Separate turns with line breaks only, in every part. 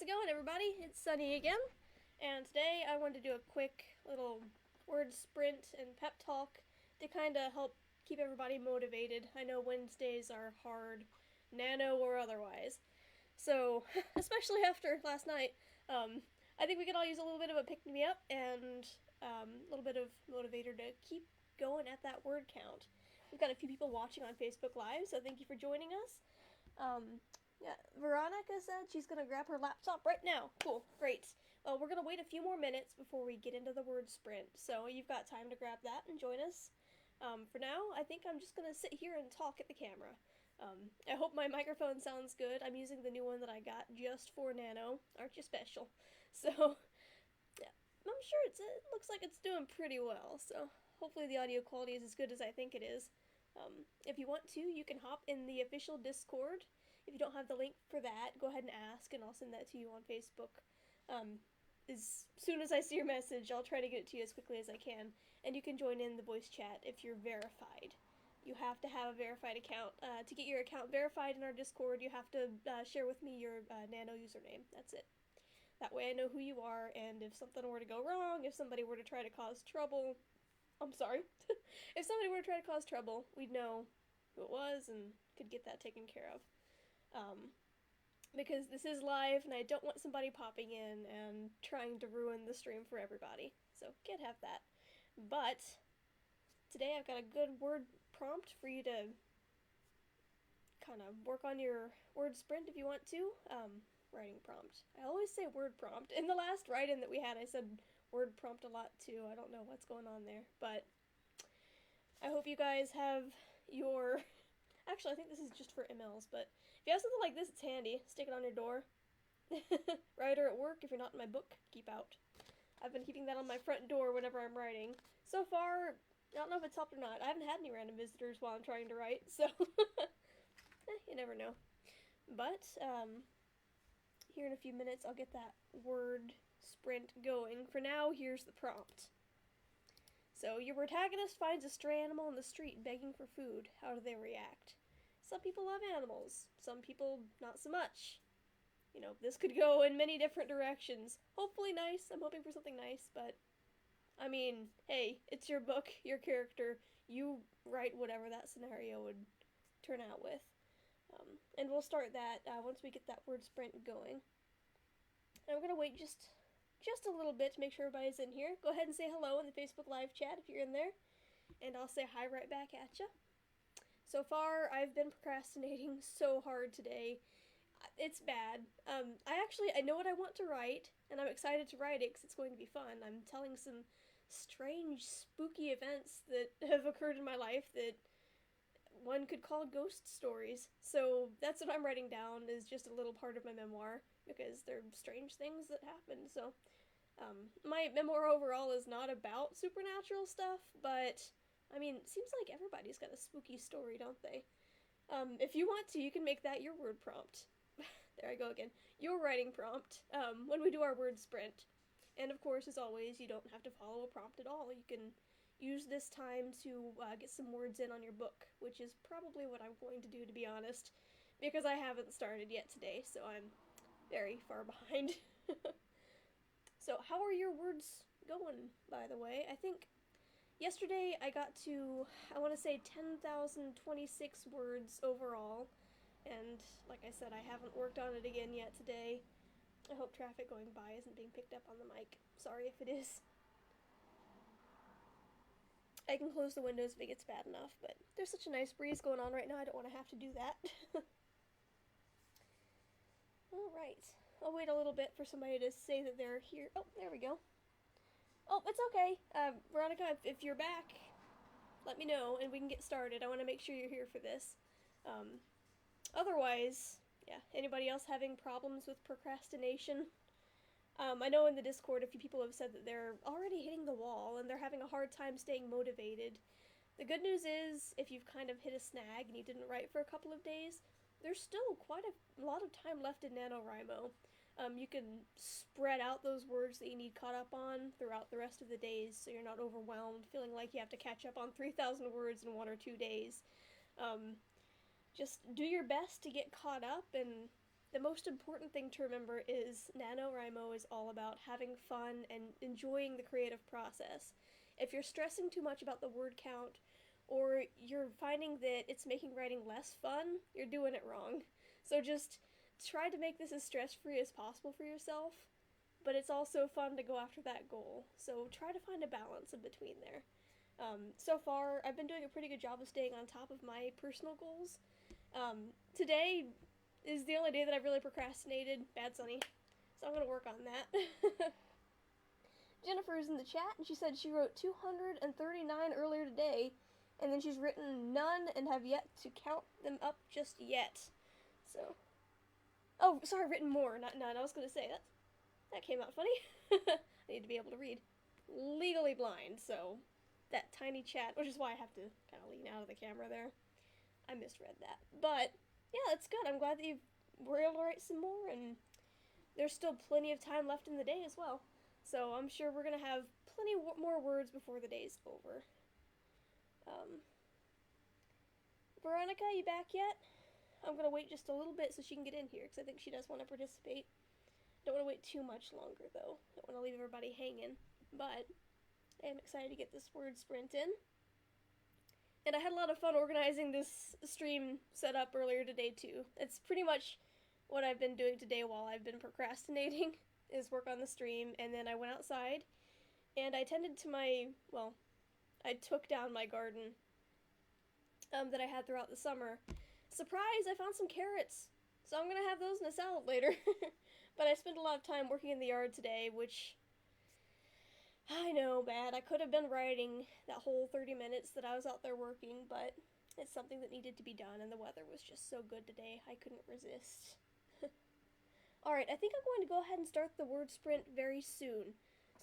it going, everybody? It's Sunny again, and today I wanted to do a quick little word sprint and pep talk to kind of help keep everybody motivated. I know Wednesdays are hard, nano or otherwise, so especially after last night, I think we could all use a little bit of a pick-me-up and a little bit of motivator to keep going at that word count. We've got a few people watching on Facebook Live, so thank you for joining us. Yeah, Veronica said she's going to grab her laptop right now. Cool, great. We're going to wait a few more minutes before we get into the word sprint, so you've got time to grab that and join us. For now, I think I'm just going to sit here and talk at the camera. I hope my microphone sounds good. I'm using the new one that I got just for Nano. Aren't you special? So, yeah, I'm sure it looks like it's doing pretty well, so hopefully the audio quality is as good as I think it is. If you want to, you can hop in the official Discord. If you don't have the link for that, go ahead and ask, and I'll send that to you on Facebook. As soon as I see your message, I'll try to get it to you as quickly as I can. And you can join in the voice chat if you're verified. You have to have a verified account. To get your account verified in our Discord, you have to share with me your Nano username. That's it. That way I know who you are, and if something were to go wrong, if somebody were to try to cause trouble, I'm sorry. If somebody were to try to cause trouble, we'd know who it was and could get that taken care of. Because this is live, and I don't want somebody popping in and trying to ruin the stream for everybody. So, can't have that. But, today I've got a good word prompt for you to kind of work on your word sprint if you want to. Writing prompt. I always say word prompt. In the last write-in that we had, I said word prompt a lot too. I don't know what's going on there, but I hope you guys have your... Actually, I think this is just for emails, but if you have something like this, it's handy. Stick it on your door. Writer at work, if you're not in my book, keep out. I've been keeping that on my front door whenever I'm writing. So far, I don't know if it's helped or not. I haven't had any random visitors while I'm trying to write, so you never know. But, here in a few minutes, I'll get that word sprint going. For now, here's the prompt. So, your protagonist finds a stray animal in the street begging for food. How do they react? Some people love animals. Some people not so much. You know, this could go in many different directions. Hopefully nice. I'm hoping for something nice, but... I mean, hey, it's your book, your character. You write whatever that scenario would turn out with. And we'll start that once we get that word sprint going. And we're going to wait just a little bit to make sure everybody's in here. Go ahead and say hello in the Facebook Live chat if you're in there. And I'll say hi right back at ya. So far, I've been procrastinating so hard today. It's bad. I know what I want to write, and I'm excited to write it because it's going to be fun. I'm telling some strange, spooky events that have occurred in my life that one could call ghost stories. So that's what I'm writing down, is just a little part of my memoir, because they're strange things that happened. So my memoir overall is not about supernatural stuff, but I mean, it seems like everybody's got a spooky story, don't they? If you want to, you can make that your word prompt. There I go again. Your writing prompt when we do our word sprint. And of course, as always, you don't have to follow a prompt at all. You can use this time to get some words in on your book, which is probably what I'm going to do, to be honest, because I haven't started yet today, so I'm very far behind. So, how are your words going, by the way? I think yesterday I got to, I want to say 10,026 words overall, and like I said, I haven't worked on it again yet today. I hope traffic going by isn't being picked up on the mic. Sorry if it is. I can close the windows if it gets bad enough, but there's such a nice breeze going on right now, I don't want to have to do that. Alright. I'll wait a little bit for somebody to say that they're here. Oh, there we go. Oh, it's okay. Veronica, if you're back, let me know and we can get started. I want to make sure you're here for this. Otherwise, yeah, anybody else having problems with procrastination? I know in the Discord a few people have said that they're already hitting the wall and they're having a hard time staying motivated. The good news is, if you've kind of hit a snag and you didn't write for a couple of days, there's still quite a lot of time left in NaNoWriMo. You can spread out those words that you need caught up on throughout the rest of the days so you're not overwhelmed, feeling like you have to catch up on 3,000 words in 1 or 2 days. Just do your best to get caught up, and the most important thing to remember is NaNoWriMo is all about having fun and enjoying the creative process. If you're stressing too much about the word count, or you're finding that it's making writing less fun, you're doing it wrong. So just try to make this as stress-free as possible for yourself, but it's also fun to go after that goal. So try to find a balance in between there. So far, I've been doing a pretty good job of staying on top of my personal goals. Today is the only day that I've really procrastinated. Bad Sunny. So I'm going to work on that. Jennifer's in the chat, and she said she wrote 239 earlier today, and then she's written none and have yet to count them up just yet. So, oh, sorry, written more, not none. I was going to say that came out funny. I need to be able to read. Legally blind, so that tiny chat, which is why I have to kind of lean out of the camera there. I misread that. But, yeah, that's good. I'm glad that you were able to write some more, and there's still plenty of time left in the day as well. So I'm sure we're going to have plenty more words before the day's over. Veronica, you back yet? I'm going to wait just a little bit so she can get in here, because I think she does want to participate. Don't want to wait too much longer, though. Don't want to leave everybody hanging. But I am excited to get this word sprint in. And I had a lot of fun organizing this stream set up earlier today, too. It's pretty much what I've been doing today while I've been procrastinating, is work on the stream. And then I went outside, and I tended to I took down my garden that I had throughout the summer. Surprise, I found some carrots! So I'm gonna have those in a salad later. But I spent a lot of time working in the yard today, which, I know, bad. I could have been writing that whole 30 minutes that I was out there working, but it's something that needed to be done, and the weather was just so good today, I couldn't resist. Alright, I think I'm going to go ahead and start the word sprint very soon.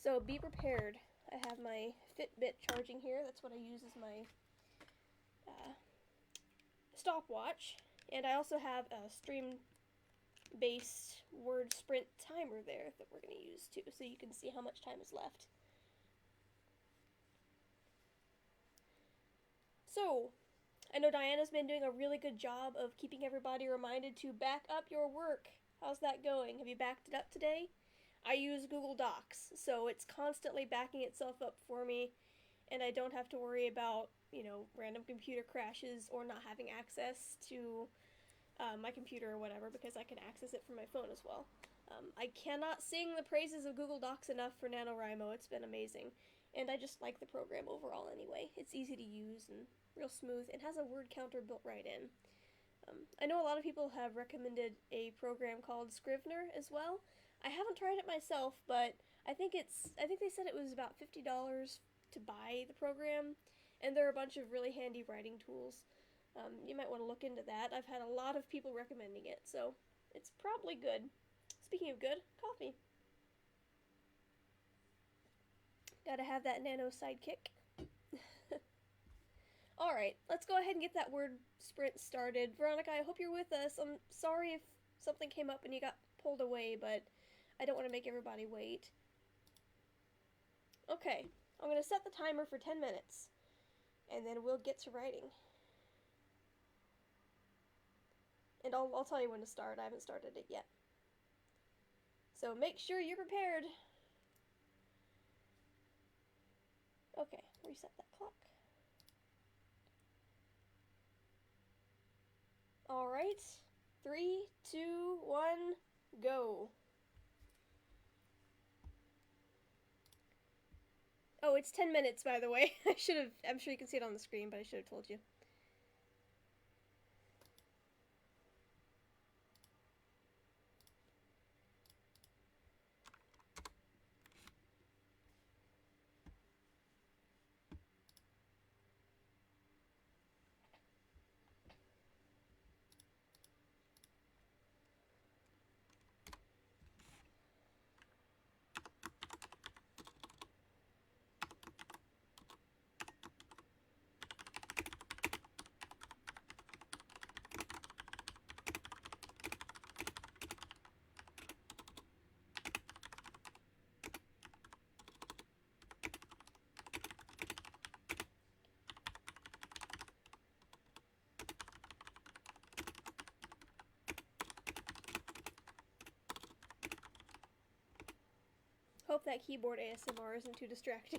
So be prepared. I have my Fitbit charging here. That's what I use as my stopwatch. And I also have a stream-based word sprint timer there that we're going to use too, so you can see how much time is left. So, I know Diana's been doing a really good job of keeping everybody reminded to back up your work. How's that going? Have you backed it up today? I use Google Docs, so it's constantly backing itself up for me, and I don't have to worry about, random computer crashes or not having access to my computer or whatever, because I can access it from my phone as well. I cannot sing the praises of Google Docs enough for NaNoWriMo. It's been amazing, and I just like the program overall anyway. It's easy to use and real smooth, and has a word counter built right in. I know a lot of people have recommended a program called Scrivener as well. I haven't tried it myself, but I think they said it was about $50 to buy the program, and there are a bunch of really handy writing tools. You might want to look into that. I've had a lot of people recommending it, so it's probably good. Speaking of good, coffee. Gotta have that nano sidekick. Alright, let's go ahead and get that word sprint started. Veronica, I hope you're with us. I'm sorry if something came up and you got pulled away, but I don't want to make everybody wait. Okay, I'm going to set the timer for 10 minutes, and then we'll get to writing. And I'll tell you when to start. I haven't started it yet. So make sure you're prepared. Okay, reset that clock. Alright, 3, 2, 1, go. Oh, it's 10 minutes, by the way. I'm sure you can see it on the screen, but I should have told you. Hope that keyboard ASMR isn't too distracting.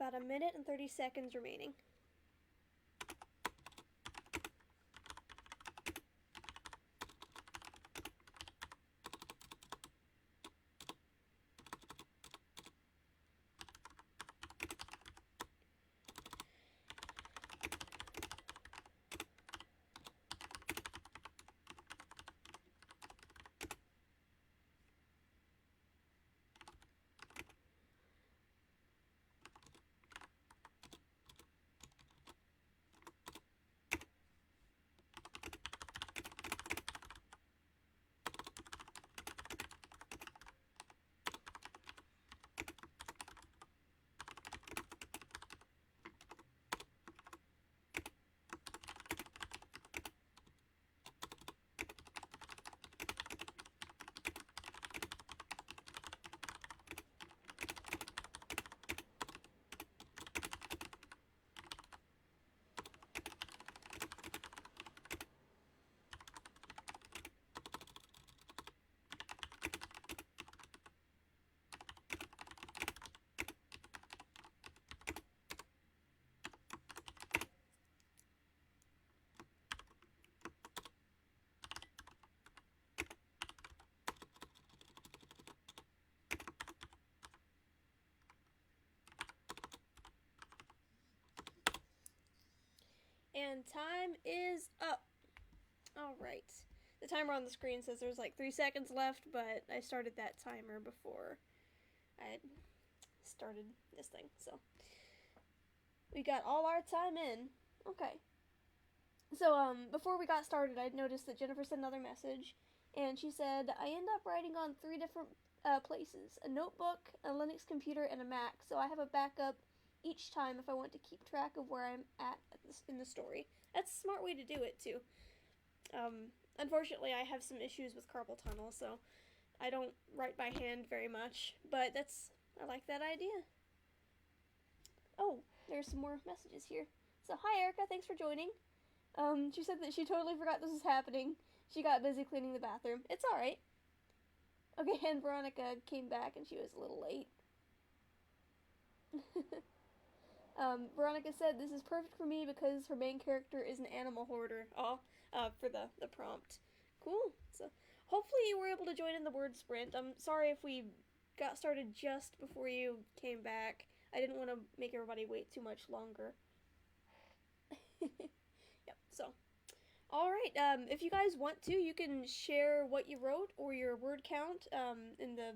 about 1 minute and 30 seconds remaining. And time is up. Alright. The timer on the screen says there's like 3 seconds left, but I started that timer before I started this thing, so. We got all our time in. Okay. So, before we got started, I noticed that Jennifer sent another message, and she said, I end up writing on 3 different places. A notebook, a Linux computer, and a Mac, so I have a backup each time if I want to keep track of where I'm at in the story. That's a smart way to do it, too. Unfortunately, I have some issues with carpal tunnel, so I don't write by hand very much, but I like that idea. Oh, there's some more messages here. So, hi Erica, thanks for joining. She said that she totally forgot this was happening. She got busy cleaning the bathroom. It's alright. Okay, and Veronica came back and she was a little late. Veronica said this is perfect for me because her main character is an animal hoarder. For the prompt. Cool. So, hopefully you were able to join in the word sprint. I'm sorry if we got started just before you came back. I didn't want to make everybody wait too much longer. Yep, so. Alright, if you guys want to, you can share what you wrote or your word count in the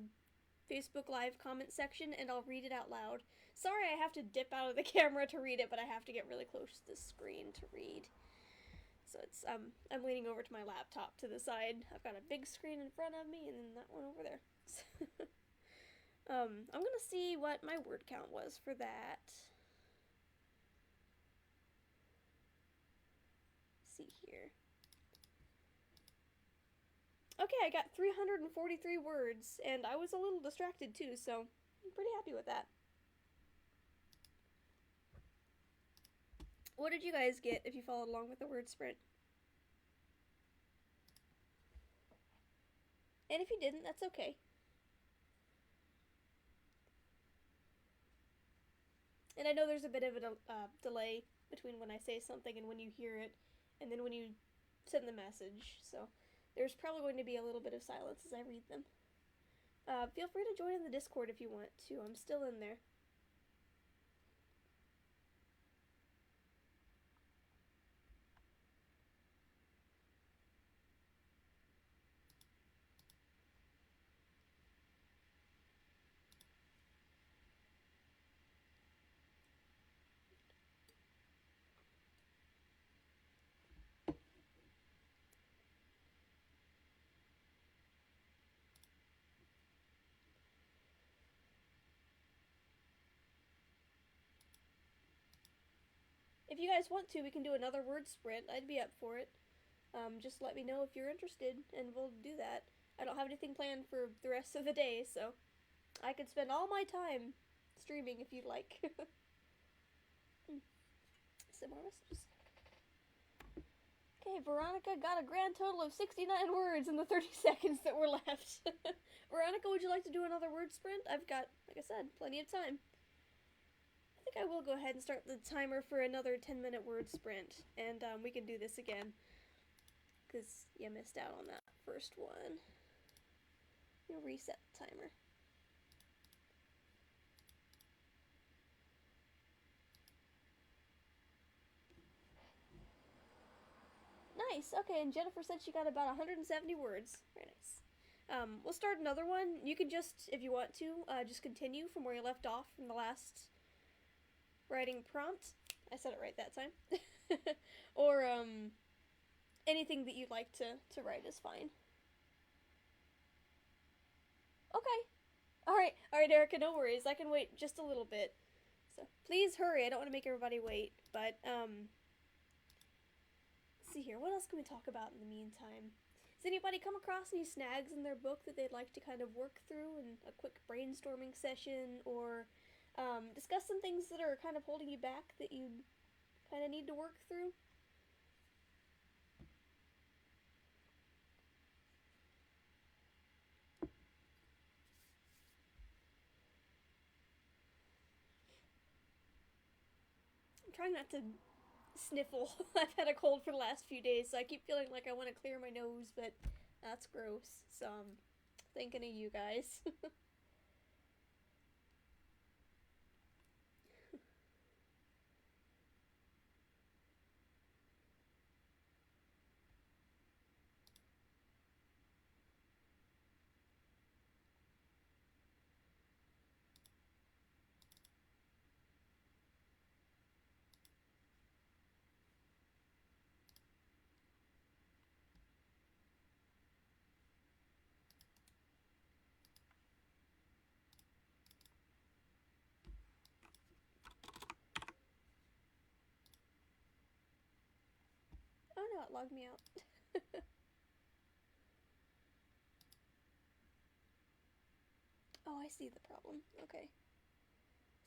Facebook Live comment section, and I'll read it out loud. Sorry I have to dip out of the camera to read it, but I have to get really close to the screen to read. So it's, I'm leaning over to my laptop to the side. I've got a big screen in front of me, and then that one over there. I'm gonna see what my word count was for that. Let's see here. Okay, I got 343 words, and I was a little distracted too, so I'm pretty happy with that. What did you guys get if you followed along with the word sprint? And if you didn't, that's okay. And I know there's a bit of a delay between when I say something and when you hear it, and then when you send the message, so there's probably going to be a little bit of silence as I read them. Feel free to join in the Discord if you want to. I'm still in there. If you guys want to, we can do another word sprint. I'd be up for it. Just let me know if you're interested, and we'll do that. I don't have anything planned for the rest of the day, so I could spend all my time streaming if you'd like. Some more messages. Okay, Veronica got a grand total of 69 words in the 30 seconds that were left. Veronica, would you like to do another word sprint? I've got, like I said, plenty of time. I think think I will go ahead and start the timer for another 10-minute word sprint, and we can do this again, because you missed out on that first one. You'll reset the timer. Nice. Okay, and Jennifer said she got about 170 words. Very nice. We'll start another one. You can just, if you want to, just continue from where you left off from the last writing prompt. I said it right that time. Or anything that you'd like to write is fine. Okay. All right, Erica, no worries. I can wait just a little bit. So please hurry. I don't want to make everybody wait. But let's see here. What else can we talk about in the meantime? Has anybody come across any snags in their book that they'd like to kind of work through in a quick brainstorming session, or discuss some things that are kind of holding you back that you kind of need to work through? I'm trying not to sniffle. I've had a cold for the last few days, so I keep feeling like I want to clear my nose, but that's gross. So I'm thinking of you guys. Oh no, it logged me out. Oh, I see the problem. Okay.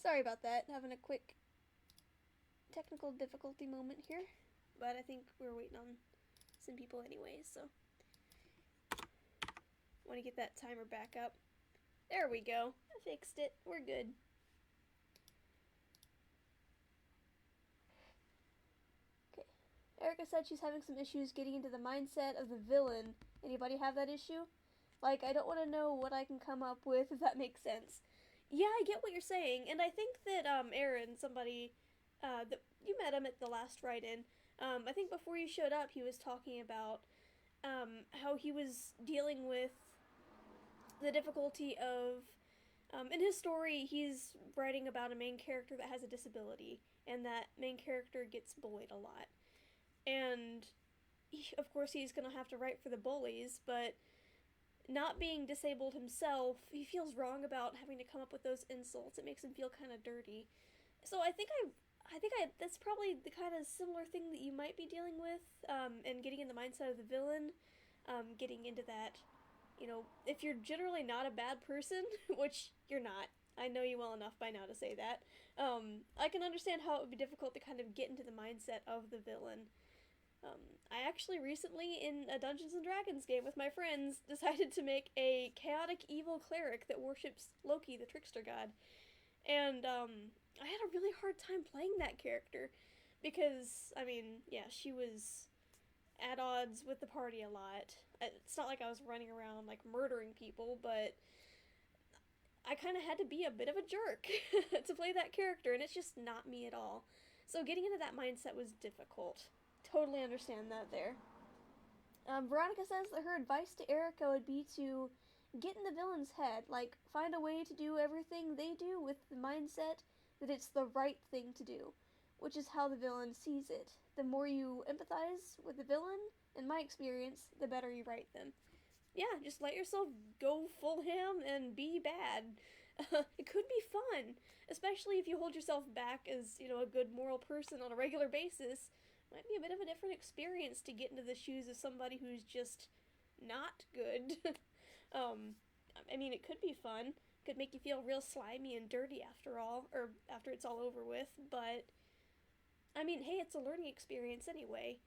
Sorry about that. Having a quick technical difficulty moment here. But I think we're waiting on some people anyways, so. Want to get that timer back up. There we go. I fixed it. We're good. Okay. Erica said she's having some issues getting into the mindset of the villain. Anybody have that issue? Like, I don't want to know what I can come up with, if that makes sense. Yeah, I get what you're saying, and I think that, Aaron, somebody, that you met him at the last write-in, I think before you showed up, he was talking about, how he was dealing with the difficulty of, in his story, he's writing about a main character that has a disability, and that main character gets bullied a lot. And, of course, he's gonna have to write for the bullies, but not being disabled himself, he feels wrong about having to come up with those insults. It makes him feel kind of dirty. So I think that's probably the kind of similar thing that you might be dealing with, and getting in the mindset of the villain, getting into that, you know, if you're generally not a bad person, which you're not, I know you well enough by now to say that, I can understand how it would be difficult to kind of get into the mindset of the villain. I actually recently, in a Dungeons & Dragons game with my friends, decided to make a chaotic evil cleric that worships Loki, the trickster god. And, I had a really hard time playing that character, because, I mean, yeah, she was at odds with the party a lot. It's not like I was running around, like, murdering people, but I kind of had to be a bit of a jerk to play that character, and it's just not me at all. So getting into that mindset was difficult. Totally understand that there. Veronica says that her advice to Erica would be to get in the villain's head, like, find a way to do everything they do with the mindset that it's the right thing to do, which is how the villain sees it. The more you empathize with the villain, in my experience, the better you write them. Yeah, just let yourself go full ham and be bad. It could be fun, especially if you hold yourself back as, you know, a good moral person on a regular basis. Might be a bit of a different experience to get into the shoes of somebody who's just not good. I mean, it could be fun. Could make you feel real slimy and dirty after all, or after it's all over with, but I mean, hey, it's a learning experience anyway,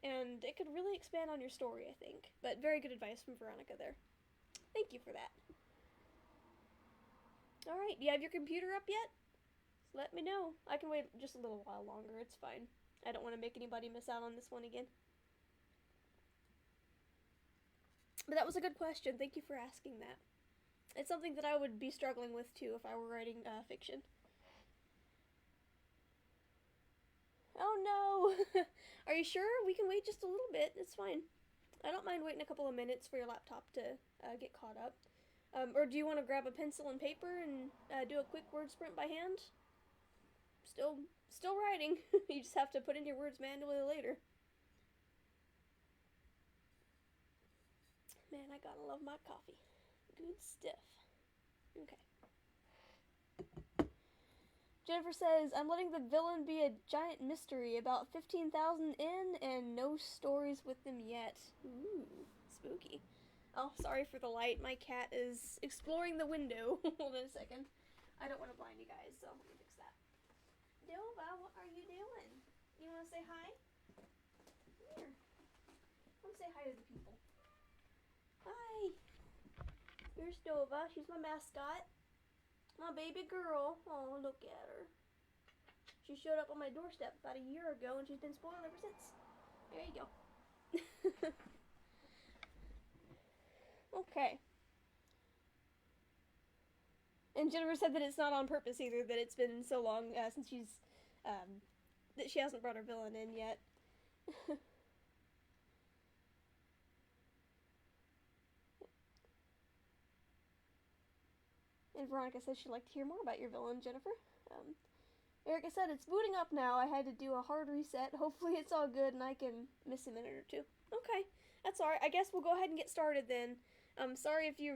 and it could really expand on your story, I think. But very good advice from Veronica there. Thank you for that. Alright, do you have your computer up yet? let me know. I can wait just a little while longer. It's fine. I don't want to make anybody miss out on this one again. But that was a good question. Thank you for asking that. It's something that I would be struggling with too if I were writing fiction. Oh no! Are you sure? We can wait just a little bit. It's fine. I don't mind waiting a couple of minutes for your laptop to get caught up. Or do you want to grab a pencil and paper and do a quick word sprint by hand? Still writing. You just have to put in your words manually later. Man, I gotta love my coffee. Good stuff. Okay. Jennifer says, I'm letting the villain be a giant mystery, about 15,000 in, and no stories with them yet. Ooh, spooky. Oh, sorry for the light. My cat is exploring the window. Hold on a second. I don't want to blind you guys, so let me fix that. Nova, what are you doing? You want to say hi? Here. Come say hi to the people. Hi. Here's Nova. She's my mascot. My baby girl. Oh, look at her. She showed up on my doorstep about a year ago, and she's been spoiled ever since. There you go. Okay. And Jennifer said that it's not on purpose either, that it's been so long since she's, that she hasn't brought her villain in yet. And Veronica says she'd like to hear more about your villain, Jennifer. Erica said, it's booting up now. I had to do a hard reset. Hopefully it's all good and I can miss a minute or two. Okay, that's alright. I guess we'll go ahead and get started then. Sorry if you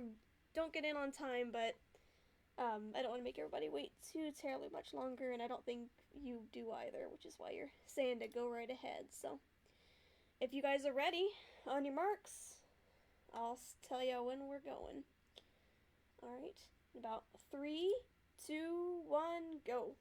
don't get in on time, but I don't want to make everybody wait too terribly much longer, and I don't think you do either, which is why you're saying to go right ahead. So, if you guys are ready, on your marks, I'll tell you when we're going. Alright, about 3, 2, 1, go.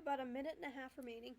about a minute and a half remaining.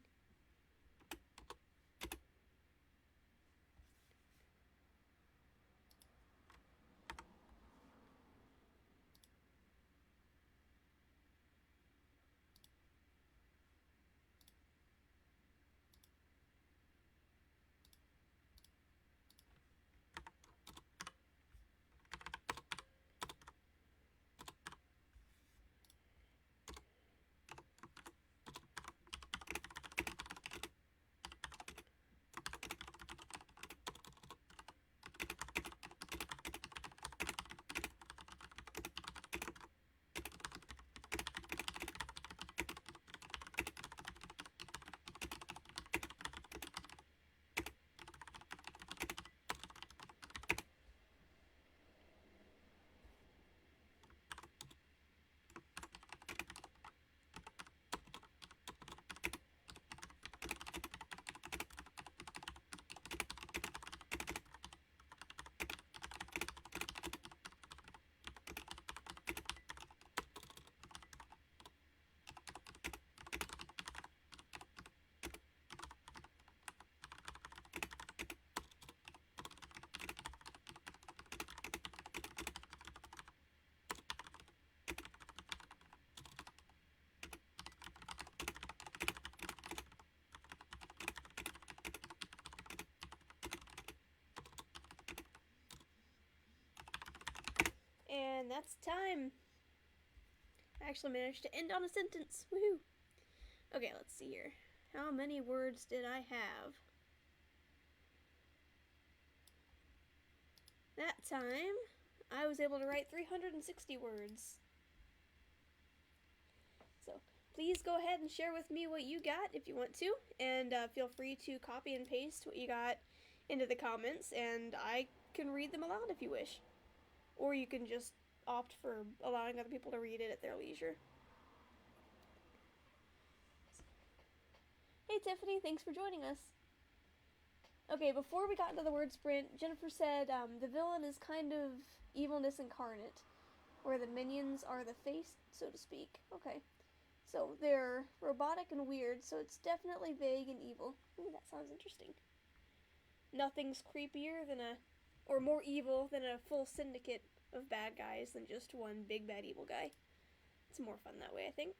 And that's time. I actually managed to end on a sentence. Woohoo! Okay, let's see here. How many words did I have? That time, I was able to write 360 words. So, please go ahead and share with me what you got if you want to, and feel free to copy and paste what you got into the comments, and I can read them aloud if you wish. Or you can just opt for allowing other people to read it at their leisure. Hey Tiffany, thanks for joining us. Okay, before we got into the word sprint, Jennifer said the villain is kind of evilness incarnate, where the minions are the face, so to speak. Okay, so they're robotic and weird, so it's definitely vague and evil. Ooh, that sounds interesting. Nothing's creepier than or more evil than a full syndicate of bad guys than just one big bad evil guy. It's more fun that way, I think.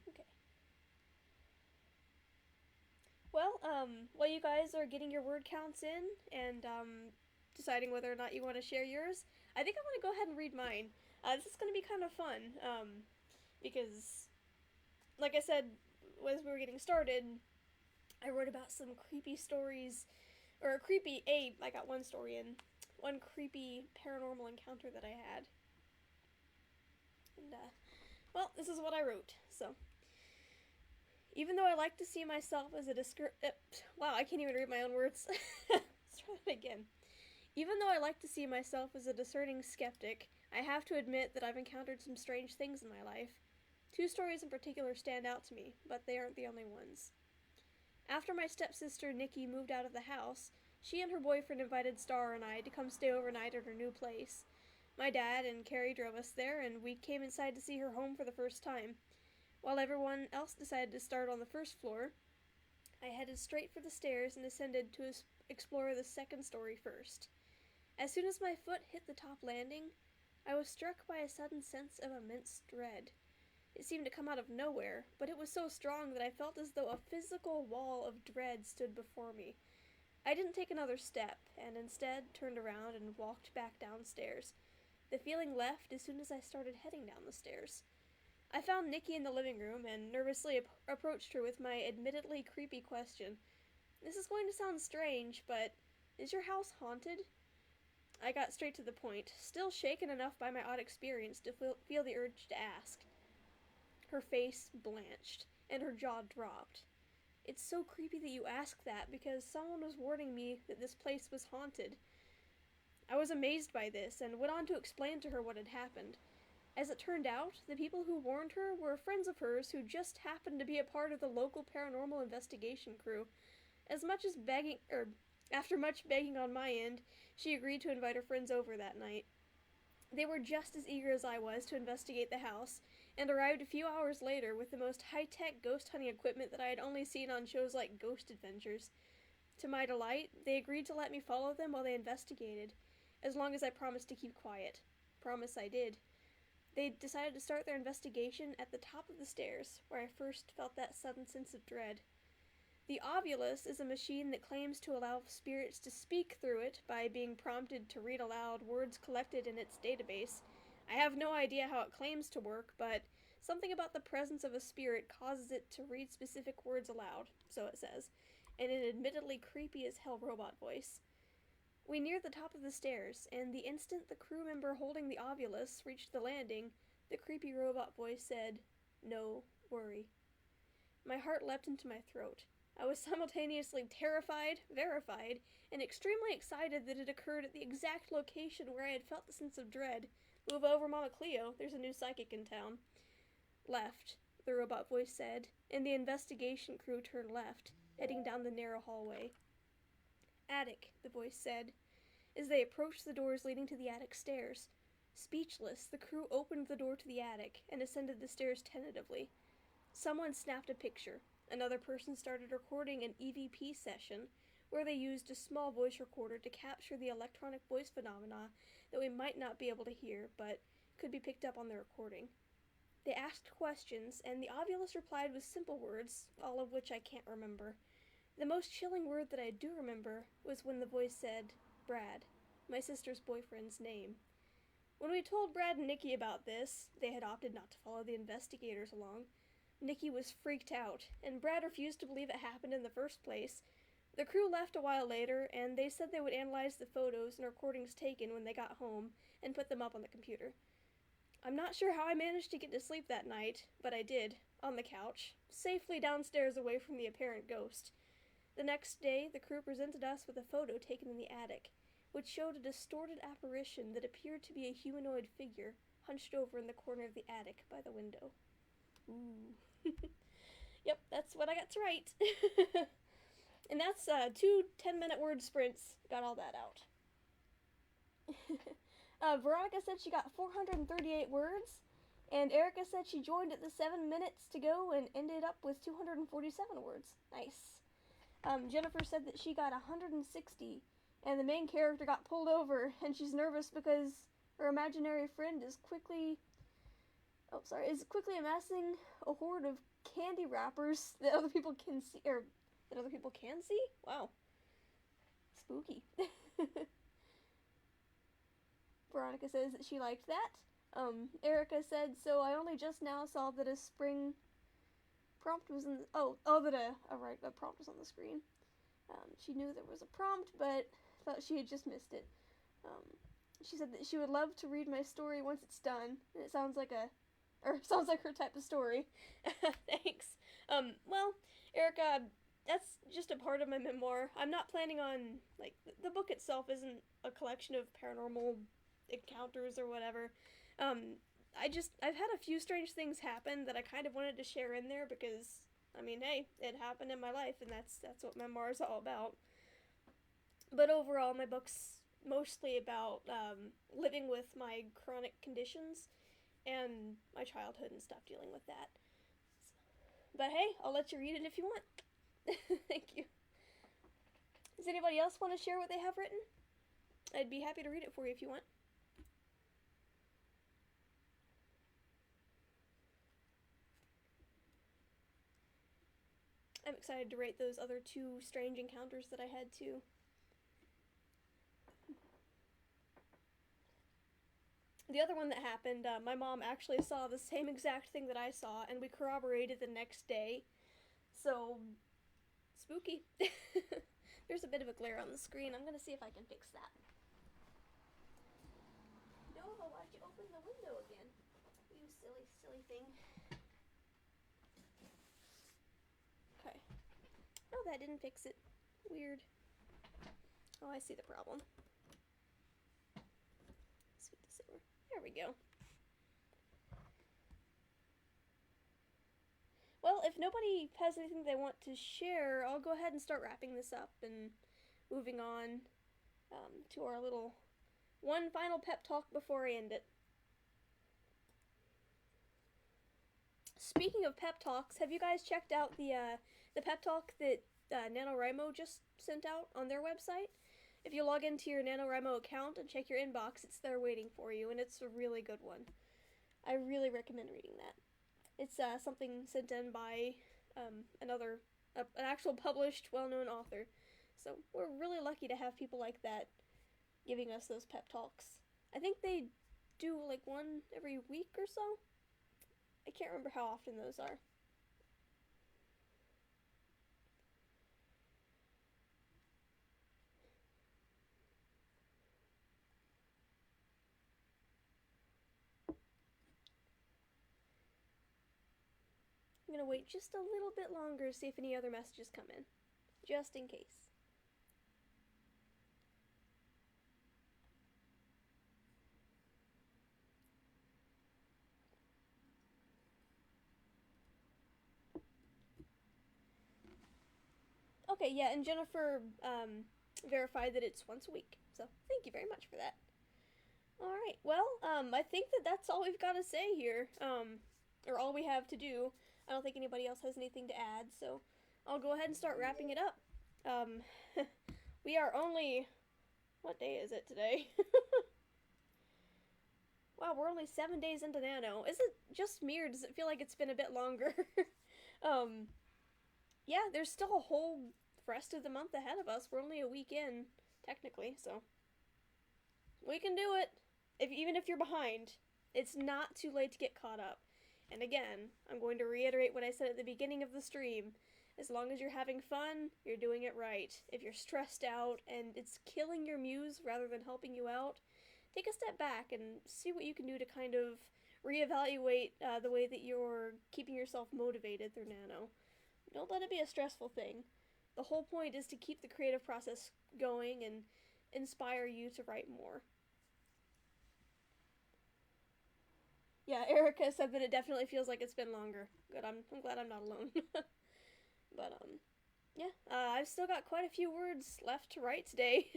Okay. Well, while you guys are getting your word counts in and deciding whether or not you want to share yours, I think I want to go ahead and read mine. This is going to be kind of fun, because, like I said, as we were getting started, I wrote about some creepy stories, or I got one story in, one creepy paranormal encounter that I had. And, well, this is what I wrote, so. Even though I like to see myself as a wow, I can't even read my own words. Let's try that again. Even though I like to see myself as a discerning skeptic, I have to admit that I've encountered some strange things in my life. 2 stories in particular stand out to me, but they aren't the only ones. After my stepsister Nikki moved out of the house, she and her boyfriend invited Star and I to come stay overnight at her new place. My dad and Carrie drove us there, and we came inside to see her home for the first time. While everyone else decided to start on the first floor, I headed straight for the stairs and ascended to explore the second story first. As soon as my foot hit the top landing, I was struck by a sudden sense of immense dread. It seemed to come out of nowhere, but it was so strong that I felt as though a physical wall of dread stood before me. I didn't take another step, and instead turned around and walked back downstairs. The feeling left as soon as I started heading down the stairs. I found Nikki in the living room and nervously approached her with my admittedly creepy question. This is going to sound strange, but is your house haunted? I got straight to the point, still shaken enough by my odd experience to feel the urge to ask. Her face blanched, and her jaw dropped. It's so creepy that you ask that, because someone was warning me that this place was haunted. I was amazed by this, and went on to explain to her what had happened. As it turned out, the people who warned her were friends of hers who just happened to be a part of the local paranormal investigation crew. After much begging on my end, she agreed to invite her friends over that night. They were just as eager as I was to investigate the house, and arrived a few hours later with the most high-tech ghost hunting equipment that I had only seen on shows like Ghost Adventures. To my delight, they agreed to let me follow them while they investigated, as long as I promised to keep quiet. Promise I did. They decided to start their investigation at the top of the stairs, where I first felt that sudden sense of dread. The Ovulus is a machine that claims to allow spirits to speak through it by being prompted to read aloud words collected in its database. I have no idea how it claims to work, but something about the presence of a spirit causes it to read specific words aloud, so it says, in an admittedly creepy as hell robot voice. We neared the top of the stairs, and the instant the crew member holding the Ovulus reached the landing, the creepy robot voice said, "No worry." My heart leapt into my throat. I was simultaneously terrified, verified, and extremely excited that it occurred at the exact location where I had felt the sense of dread. "Move over, Mama Cleo, there's a new psychic in town." "Left," the robot voice said, and the investigation crew turned left, heading down the narrow hallway. "Attic," the voice said, as they approached the doors leading to the attic stairs. Speechless, the crew opened the door to the attic and ascended the stairs tentatively. Someone snapped a picture. Another person started recording an EVP session, where they used a small voice recorder to capture the electronic voice phenomena that we might not be able to hear, but could be picked up on the recording. They asked questions, and the Ovulus replied with simple words, all of which I can't remember. The most chilling word that I do remember was when the voice said, "Brad," my sister's boyfriend's name. When we told Brad and Nikki about this, they had opted not to follow the investigators along. Nikki was freaked out, and Brad refused to believe it happened in the first place. The crew left a while later, and they said they would analyze the photos and recordings taken when they got home and put them up on the computer. I'm not sure how I managed to get to sleep that night, but I did, on the couch, safely downstairs away from the apparent ghost. The next day, the crew presented us with a photo taken in the attic, which showed a distorted apparition that appeared to be a humanoid figure hunched over in the corner of the attic by the window. Ooh. Yep, that's what I got to write. And that's 2 10-minute word sprints. Got all that out. Veronica said she got 438 words, and Erica said she joined at the 7 minutes to go and ended up with 247 words. Nice. Jennifer said that she got 160, and the main character got pulled over, and she's nervous because her imaginary friend is quickly amassing a horde of candy wrappers that other people can see, Wow. Spooky. Veronica says that she liked that. Erica said, so I only just now saw that a spring prompt was in, a prompt was on the screen. She knew there was a prompt, but thought she had just missed it. She said that she would love to read my story once it's done, and it sounds like her type of story. Thanks. Well, Erica, that's just a part of my memoir. I'm not planning on, the book itself isn't a collection of paranormal encounters or whatever. I've had a few strange things happen that I kind of wanted to share in there because, hey, it happened in my life, and that's what memoir is all about. But overall, my book's mostly about living with my chronic conditions and my childhood and stuff, dealing with that. But hey, I'll let you read it if you want. Thank you. Does anybody else want to share what they have written? I'd be happy to read it for you if you want. I'm excited to rate those other 2 strange encounters that I had too. The other one that happened, my mom actually saw the same exact thing that I saw, and we corroborated the next day. So, spooky. There's a bit of a glare on the screen. I'm gonna see if I can fix that. Nova, why'd you open the window again? You silly, silly thing. Okay. Oh, that didn't fix it. Weird. Oh, I see the problem. Sweet to silver. There we go. Well, if nobody has anything they want to share, I'll go ahead and start wrapping this up and moving on to our little one final pep talk before I end it. speaking of pep talks, have you guys checked out the pep talk that NaNoWriMo just sent out on their website? If you log into your NaNoWriMo account and check your inbox, it's there waiting for you, and it's a really good one. I really recommend reading that. It's something sent in by an actual published, well-known author. So we're really lucky to have people like that giving us those pep talks. I think they do like one every week or so. I can't remember how often those are. I'm gonna wait just a little bit longer to see if any other messages come in, just in case. Okay, yeah, and Jennifer verified that it's once a week, so thank you very much for that. Alright, well, I think that's all we've got to say here, or all we have to do. I don't think anybody else has anything to add, so I'll go ahead and start wrapping it up. We are only... What day is it today? Wow, we're only 7 days into Nano. Is it just me, or does it feel like it's been a bit longer? Yeah, there's still a whole rest of the month ahead of us. We're only a week in, technically, so we can do it. Even if you're behind, it's not too late to get caught up. And again, I'm going to reiterate what I said at the beginning of the stream. As long as you're having fun, you're doing it right. If you're stressed out and it's killing your muse rather than helping you out, take a step back and see what you can do to kind of reevaluate the way that you're keeping yourself motivated through Nano. Don't let it be a stressful thing. The whole point is to keep the creative process going and inspire you to write more. Yeah, Erica said that it definitely feels like it's been longer. Good, I'm glad I'm not alone. But, yeah, I've still got quite a few words left to write today.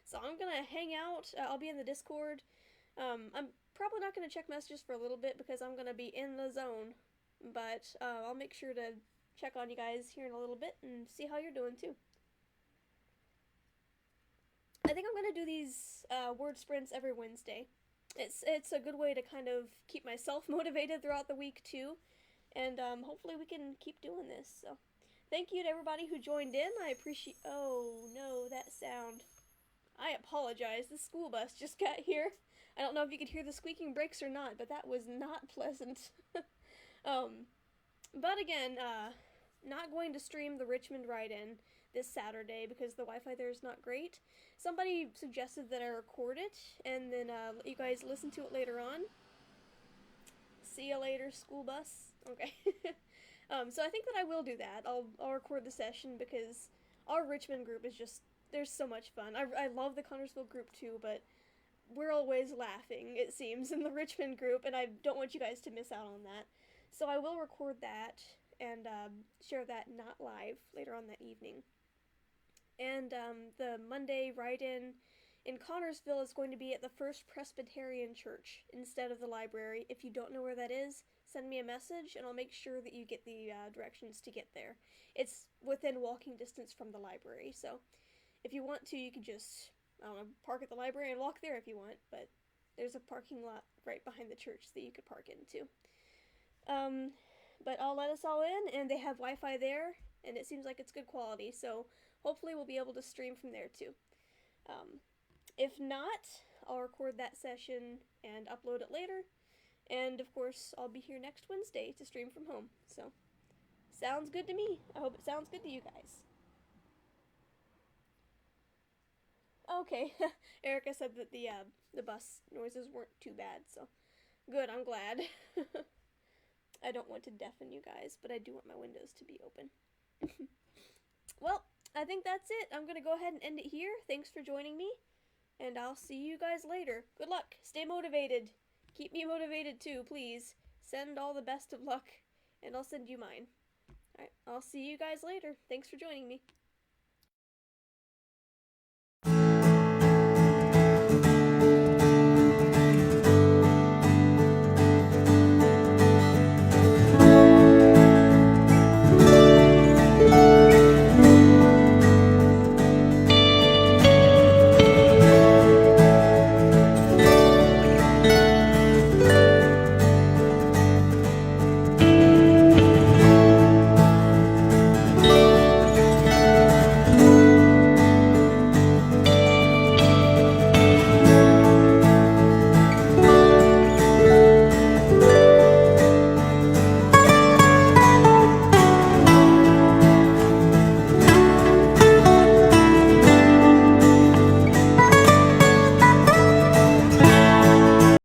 So I'm gonna hang out. I'll be in the Discord. I'm probably not gonna check messages for a little bit because I'm gonna be in the zone. But I'll make sure to check on you guys here in a little bit and see how you're doing too. I think I'm gonna do these word sprints every Wednesday. It's a good way to kind of keep myself motivated throughout the week too, and hopefully we can keep doing this. So thank you to everybody who joined in. I appreciate... Oh no, that sound. I apologize, the school bus just got here. I don't know if you could hear the squeaking brakes or not, but that was not pleasant. But again, not going to stream the Richmond write-in this Saturday because the Wi-Fi there is not great. Somebody suggested that I record it and then let you guys listen to it later on. See you later, school bus. Okay. So I think that I will do that. I'll record the session because our Richmond group is just... There's so much fun. I love the Connorsville group too, but we're always laughing, it seems, in the Richmond group, and I don't want you guys to miss out on that. So I will record that and share that not live later on that evening. And the Monday write-in in Connorsville is going to be at the First Presbyterian Church instead of the library. If you don't know where that is, send me a message and I'll make sure that you get the directions to get there. It's within walking distance from the library, so if you want to, you can just, I don't know, park at the library and walk there if you want, but there's a parking lot right behind the church that you could park into. But I'll let us all in, and they have Wi-Fi there, and it seems like it's good quality, so hopefully we'll be able to stream from there too. If not, I'll record that session and upload it later, and of course I'll be here next Wednesday to stream from home, so sounds good to me. I hope it sounds good to you guys. Okay, Erica said that the bus noises weren't too bad, so good, I'm glad. I don't want to deafen you guys, but I do want my windows to be open. Well, I think that's it. I'm gonna go ahead and end it here. Thanks for joining me, and I'll see you guys later. Good luck. Stay motivated. Keep me motivated too, please. Send all the best of luck, and I'll send you mine. Alright, I'll see you guys later. Thanks for joining me.